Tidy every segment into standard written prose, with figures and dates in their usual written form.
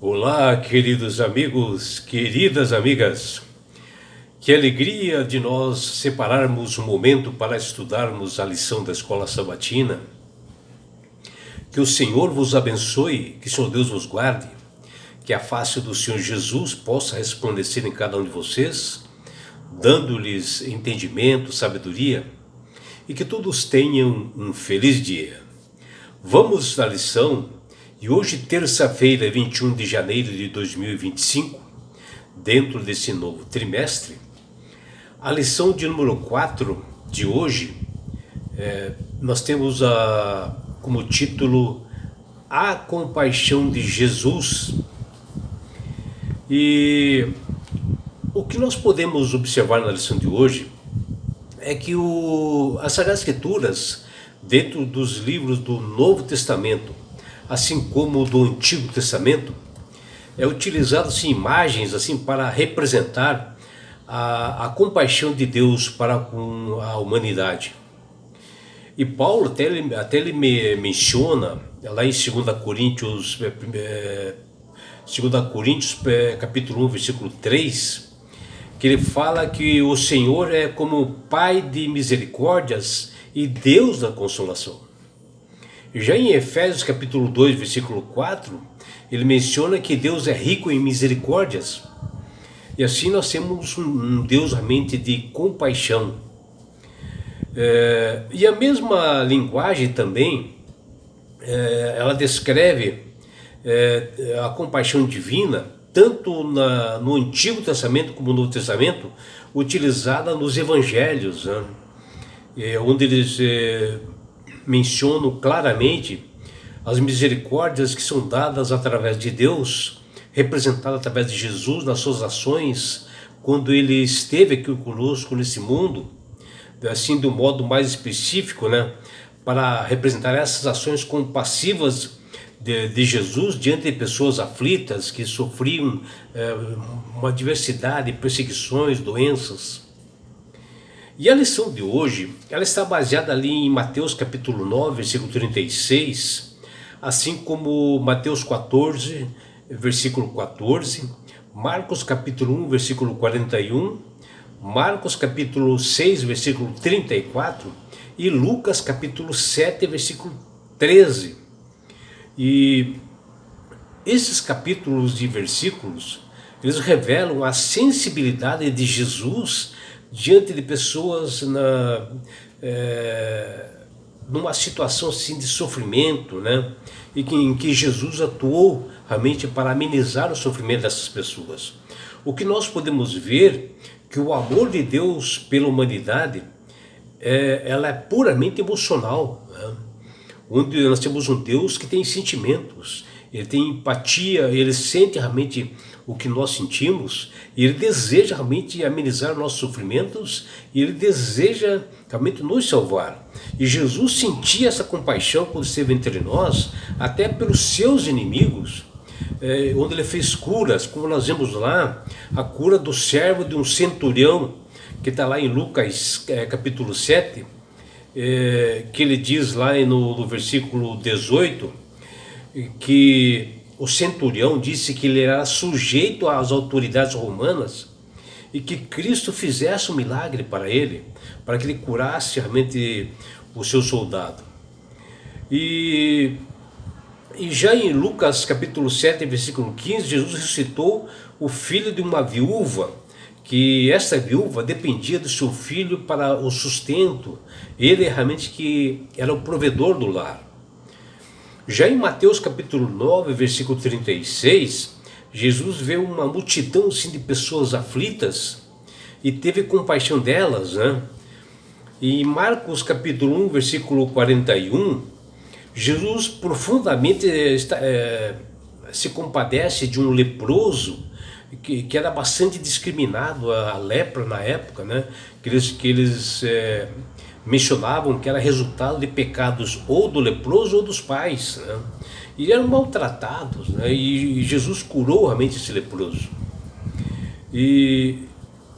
Olá, queridos amigos, queridas amigas. Que alegria de nós separarmos um momento para estudarmos a lição da Escola Sabatina. Que o Senhor vos abençoe, que o Senhor Deus vos guarde, que a face do Senhor Jesus possa resplandecer em cada um de vocês, dando-lhes entendimento, sabedoria, e que todos tenham um feliz dia. Vamos à lição. E hoje, terça-feira, 21 de janeiro de 2025, dentro desse novo trimestre, a lição de número 4 de hoje, nós temos como título A Compaixão de Jesus. E o que nós podemos observar na lição de hoje é que as Sagradas Escrituras, dentro dos livros do Novo Testamento, assim como do Antigo Testamento, utilizado imagens assim para representar a compaixão de Deus para com a humanidade. E Paulo até ele menciona lá em 2 Coríntios, capítulo 1, versículo 3, que ele fala que o Senhor é como Pai de misericórdias e Deus da consolação. Já em Efésios capítulo 2, versículo 4, ele menciona que Deus é rico em misericórdias. E assim nós temos um Deus realmente de compaixão. E a mesma linguagem também, ela descreve a compaixão divina, tanto no Antigo Testamento como no Novo Testamento, utilizada nos Evangelhos, né? Onde eles mencionam claramente as misericórdias que são dadas através de Deus, representadas através de Jesus nas suas ações, quando ele esteve aqui conosco nesse mundo, assim de um modo mais específico, né, para representar essas ações compassivas de Jesus diante de pessoas aflitas que sofriam uma diversidade de perseguições, doenças. E a lição de hoje, ela está baseada ali em Mateus capítulo 9, versículo 36, assim como Mateus 14, versículo 14, Marcos capítulo 1, versículo 41, Marcos capítulo 6, versículo 34 e Lucas capítulo 7, versículo 13. E esses capítulos e versículos, eles revelam a sensibilidade de Jesus diante de pessoas numa situação assim de sofrimento, né? E em que Jesus atuou realmente para amenizar o sofrimento dessas pessoas. O que nós podemos ver que o amor de Deus pela humanidade ela é puramente emocional, né? Onde nós temos um Deus que tem sentimentos, ele tem empatia, ele sente realmente o que nós sentimos, e ele deseja realmente amenizar nossos sofrimentos, e ele deseja realmente nos salvar. E Jesus sentia essa compaixão quando esteve entre nós, até pelos seus inimigos, onde ele fez curas, como nós vemos lá, a cura do servo de um centurião, que está lá em Lucas capítulo 7, que ele diz lá no versículo 18, que o centurião disse que ele era sujeito às autoridades romanas e que Cristo fizesse um milagre para ele, para que ele curasse realmente o seu soldado. E já em Lucas capítulo 7, versículo 15, Jesus ressuscitou o filho de uma viúva, que essa viúva dependia do seu filho para o sustento. Ele realmente que era o provedor do lar. Já em Mateus capítulo 9, versículo 36, Jesus vê uma multidão assim, de pessoas aflitas e teve compaixão delas, né? E em Marcos capítulo 1, versículo 41, Jesus profundamente se compadece de um leproso que era bastante discriminado, a lepra na época, né? Que eles mencionavam que era resultado de pecados ou do leproso ou dos pais, né? E eram maltratados, né? E Jesus curou realmente esse leproso. E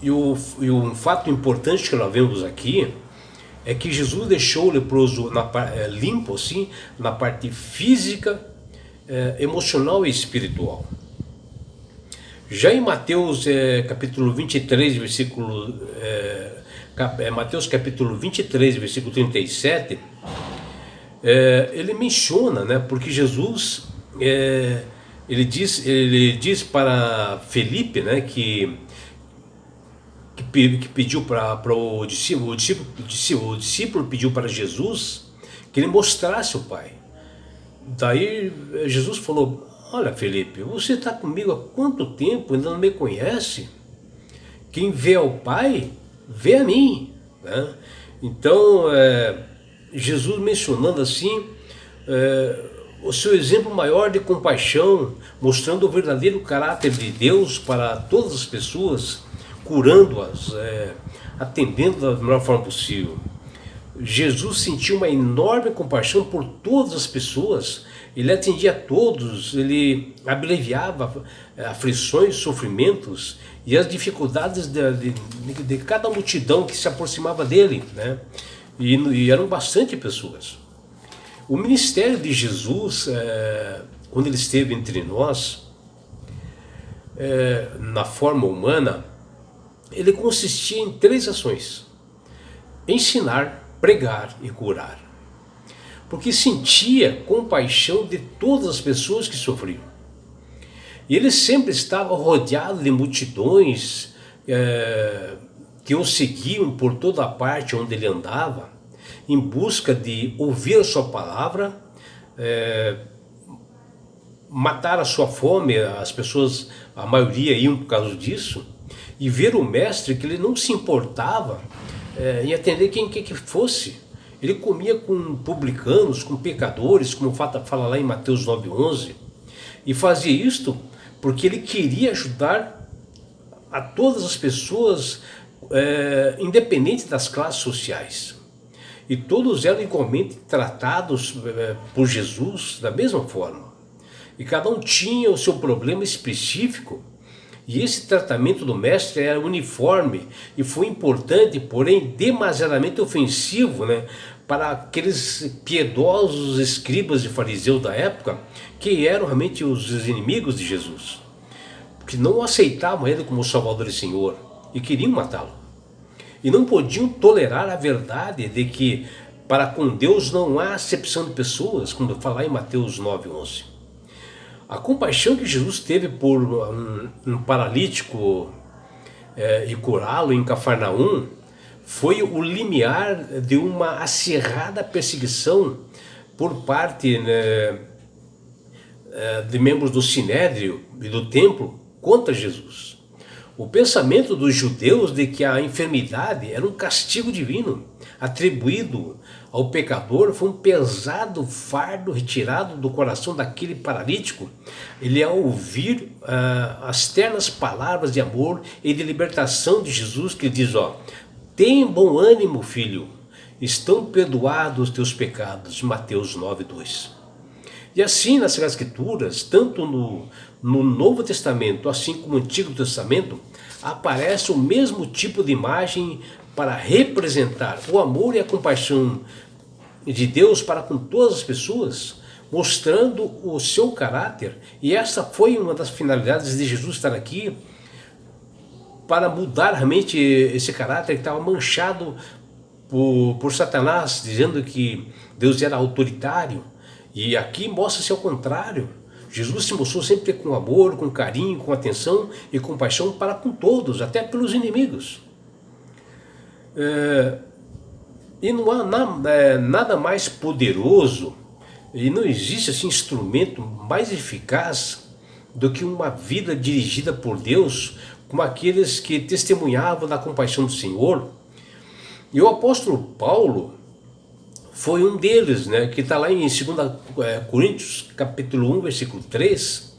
um fato importante que nós vemos aqui é que Jesus deixou o leproso limpo assim, na parte física, emocional e espiritual. Já em Mateus capítulo 23, Mateus capítulo 23, versículo 37, ele menciona, né, porque Jesus, ele diz para Felipe, né, que pediu para o discípulo pediu para Jesus que ele mostrasse o Pai. Daí Jesus falou: olha, Felipe, você está comigo há quanto tempo e ainda não me conhece? Quem vê ao Pai, vê a mim, né? Então, Jesus mencionando assim o seu exemplo maior de compaixão, mostrando o verdadeiro caráter de Deus para todas as pessoas, curando-as, atendendo da melhor forma possível. Jesus sentiu uma enorme compaixão por todas as pessoas, ele atendia a todos, ele abreviava aflições, sofrimentos e as dificuldades de cada multidão que se aproximava dele, né? E eram bastante pessoas. O ministério de Jesus, quando ele esteve entre nós, na forma humana, ele consistia em 3 ações: ensinar, pregar e curar. Porque sentia compaixão de todas as pessoas que sofriam. E ele sempre estava rodeado de multidões que o seguiam por toda a parte onde ele andava, em busca de ouvir a sua palavra, matar a sua fome. As pessoas, a maioria iam por causa disso, e ver o mestre que ele não se importava em atender quem quer que fosse. Ele comia com publicanos, com pecadores, como fala lá em Mateus 9:11, e fazia isto porque ele queria ajudar a todas as pessoas, independente das classes sociais. E todos eram igualmente tratados por Jesus da mesma forma. E cada um tinha o seu problema específico. E esse tratamento do mestre era uniforme e foi importante, porém demasiadamente ofensivo, né, para aqueles piedosos escribas e fariseus da época, que eram realmente os inimigos de Jesus, que não aceitavam ele como Salvador e Senhor e queriam matá-lo. E não podiam tolerar a verdade de que para com Deus não há acepção de pessoas, como fala em Mateus 9:11. A compaixão que Jesus teve por um paralítico e curá-lo em Cafarnaum foi o limiar de uma acirrada perseguição por parte, né, de membros do Sinédrio e do templo contra Jesus. O pensamento dos judeus de que a enfermidade era um castigo divino atribuído ao pecador foi um pesado fardo retirado do coração daquele paralítico. Ele, ao ouvir as ternas palavras de amor e de libertação de Jesus, que diz: tem bom ânimo, filho, estão perdoados os teus pecados, Mateus 9:2. E assim nas Escrituras, tanto no Novo Testamento, assim como no Antigo Testamento, aparece o mesmo tipo de imagem para representar o amor e a compaixão de Deus para com todas as pessoas, mostrando o seu caráter. E essa foi uma das finalidades de Jesus estar aqui, para mudar realmente esse caráter que estava manchado por Satanás, dizendo que Deus era autoritário. E aqui mostra-se ao contrário. Jesus se mostrou sempre com amor, com carinho, com atenção e compaixão para com todos, até pelos inimigos. E não há nada mais poderoso, e não existe assim instrumento mais eficaz do que uma vida dirigida por Deus, como aqueles que testemunhavam da compaixão do Senhor. E o apóstolo Paulo foi um deles, né, que está lá em 2 Coríntios capítulo 1, versículo 3.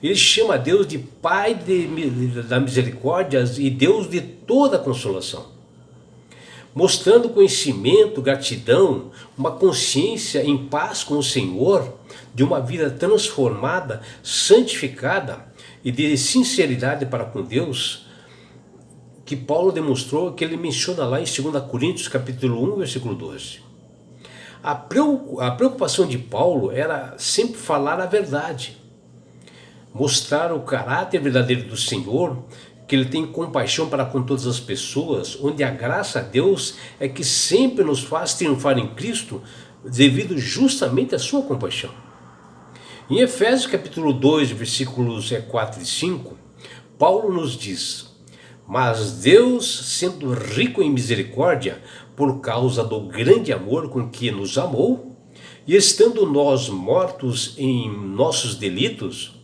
Ele chama Deus de Pai da misericórdia e Deus de toda consolação, mostrando conhecimento, gratidão, uma consciência em paz com o Senhor, de uma vida transformada, santificada e de sinceridade para com Deus, que Paulo demonstrou, que ele menciona lá em 2 Coríntios capítulo 1, versículo 12. A preocupação de Paulo era sempre falar a verdade, mostrar o caráter verdadeiro do Senhor, que Ele tem compaixão para com todas as pessoas, onde a graça de Deus é que sempre nos faz triunfar em Cristo, devido justamente à sua compaixão. Em Efésios capítulo 2, versículos 4 e 5, Paulo nos diz: mas Deus, sendo rico em misericórdia, por causa do grande amor com que nos amou, e estando nós mortos em nossos delitos,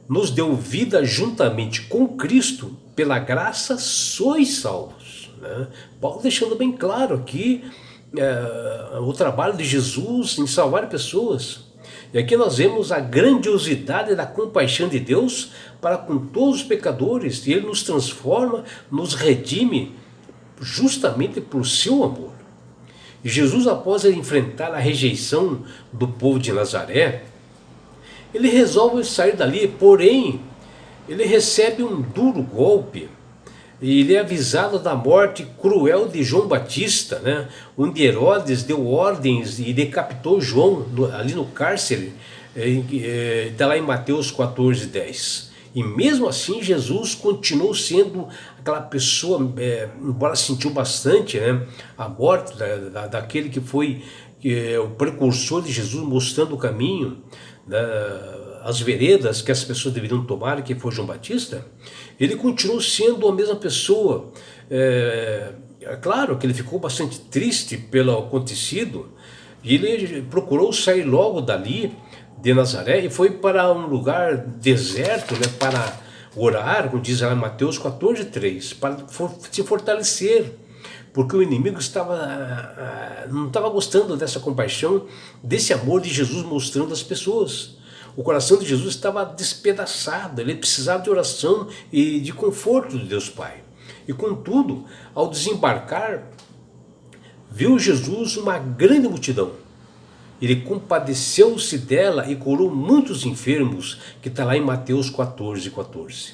nos deu vida juntamente com Cristo, pela graça sois salvos. Né? Paulo deixando bem claro aqui o trabalho de Jesus em salvar pessoas. E aqui nós vemos a grandiosidade da compaixão de Deus para com todos os pecadores, e Ele nos transforma, nos redime, justamente por seu amor. E Jesus, após ele enfrentar a rejeição do povo de Nazaré, ele resolve sair dali, porém, ele recebe um duro golpe, e ele é avisado da morte cruel de João Batista, né? Onde Herodes deu ordens e decapitou João ali no cárcere, está lá em Mateus 14, 10. E mesmo assim Jesus continuou sendo aquela pessoa, embora sentiu bastante, né, a morte daquele que foi o precursor de Jesus, mostrando o caminho, as veredas que as pessoas deveriam tomar, que foi João Batista. Ele continuou sendo a mesma pessoa. É claro que ele ficou bastante triste pelo acontecido, e ele procurou sair logo dali de Nazaré e foi para um lugar deserto, né, para orar, como diz lá em Mateus 14, 3, para se fortalecer, porque o inimigo não estava gostando dessa compaixão, desse amor de Jesus mostrando às pessoas. O coração de Jesus estava despedaçado, ele precisava de oração e de conforto de Deus Pai. E contudo, ao desembarcar, viu Jesus uma grande multidão. Ele compadeceu-se dela e curou muitos enfermos, que está lá em Mateus 14, 14.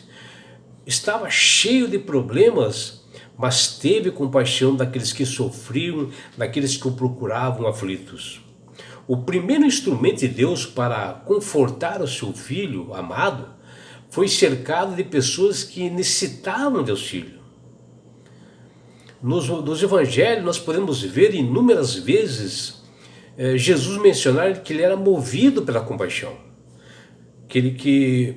Estava cheio de problemas, mas teve compaixão daqueles que sofriam, daqueles que o procuravam aflitos. O primeiro instrumento de Deus para confortar o seu filho amado foi cercado de pessoas que necessitavam de auxílio. Nos evangelhos nós podemos ver inúmeras vezes Jesus mencionar que ele era movido pela compaixão, que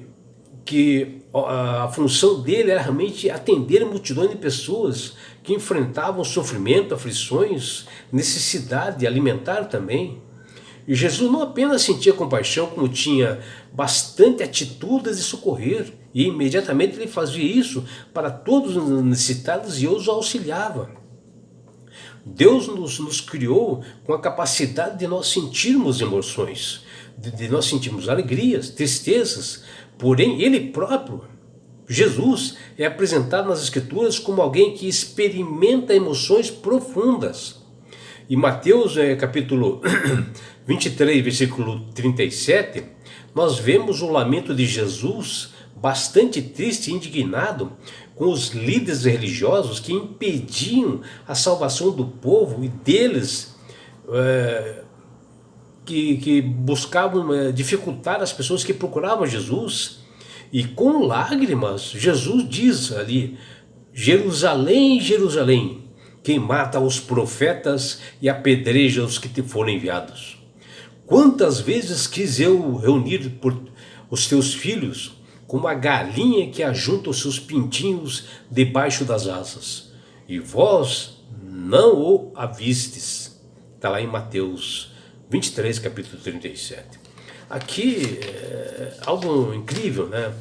a função dele era realmente atender multidões de pessoas que enfrentavam sofrimento, aflições, necessidade de alimentar também. E Jesus não apenas sentia compaixão, como tinha bastante atitudes de socorrer, e imediatamente ele fazia isso para todos os necessitados e os auxiliava. Deus nos criou com a capacidade de nós sentirmos emoções, de nós sentirmos alegrias, tristezas, porém Ele próprio, Jesus, é apresentado nas Escrituras como alguém que experimenta emoções profundas. Em Mateus capítulo 23, versículo 37, nós vemos o lamento de Jesus bastante triste e indignado com os líderes religiosos que impediam a salvação do povo e deles que buscavam dificultar as pessoas que procuravam Jesus. E com lágrimas, Jesus diz ali: Jerusalém, Jerusalém, quem mata os profetas e apedreja os que te foram enviados. Quantas vezes quis eu reunir por os teus filhos, como a galinha que ajunta os seus pintinhos debaixo das asas, e vós não o avistes. Está lá em Mateus 23, capítulo 37. Aqui é algo incrível, né?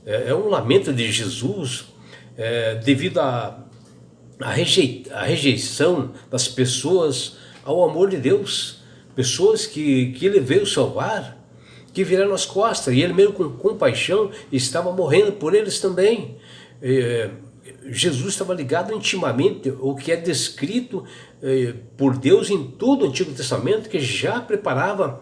É um lamento de Jesus devido à rejeição das pessoas ao amor de Deus. Pessoas que ele veio salvar, que viraram as costas, e ele mesmo com compaixão estava morrendo por eles também. Jesus estava ligado intimamente ao que é descrito por Deus em todo o Antigo Testamento, que já preparava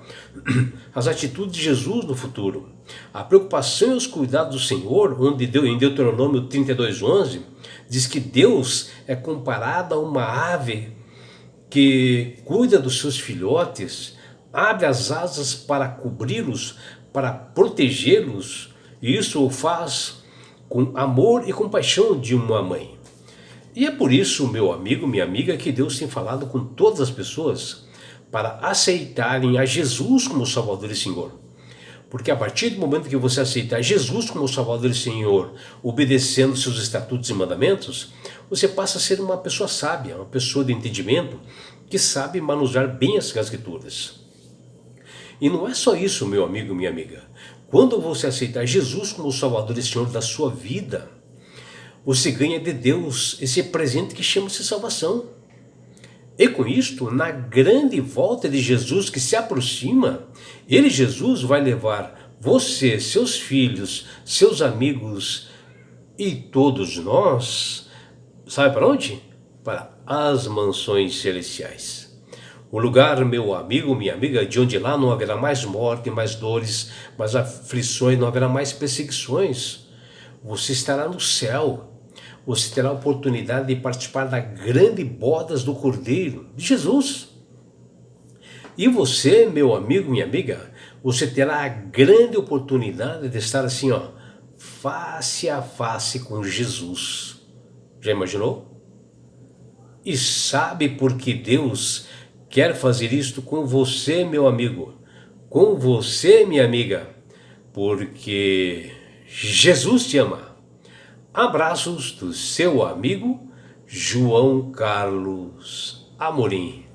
as atitudes de Jesus no futuro. A preocupação e os cuidados do Senhor, onde em Deuteronômio 32:11, diz que Deus é comparado a uma ave que cuida dos seus filhotes, abre as asas para cobri-los, para protegê-los, e isso o faz com amor e compaixão de uma mãe. E é por isso, meu amigo, minha amiga, que Deus tem falado com todas as pessoas para aceitarem a Jesus como Salvador e Senhor. Porque a partir do momento que você aceitar Jesus como Salvador e Senhor, obedecendo seus estatutos e mandamentos, você passa a ser uma pessoa sábia, uma pessoa de entendimento, que sabe manusear bem as Escrituras. E não é só isso, meu amigo, minha amiga. Quando você aceitar Jesus como Salvador e Senhor da sua vida, você ganha de Deus esse presente que chama-se salvação. E com isto, na grande volta de Jesus que se aproxima, ele, Jesus, vai levar você, seus filhos, seus amigos e todos nós, sabe para onde? Para as mansões celestiais. O lugar, meu amigo, minha amiga, de onde lá não haverá mais morte, mais dores, mais aflições, não haverá mais perseguições. Você estará no céu. Você terá a oportunidade de participar da grande bodas do Cordeiro, de Jesus. E você, meu amigo, minha amiga, você terá a grande oportunidade de estar assim, ó, face a face com Jesus. Já imaginou? E sabe por que Deus quer fazer isto com você, meu amigo? Com você, minha amiga? Porque Jesus te ama. Abraços do seu amigo João Carlos Amorim.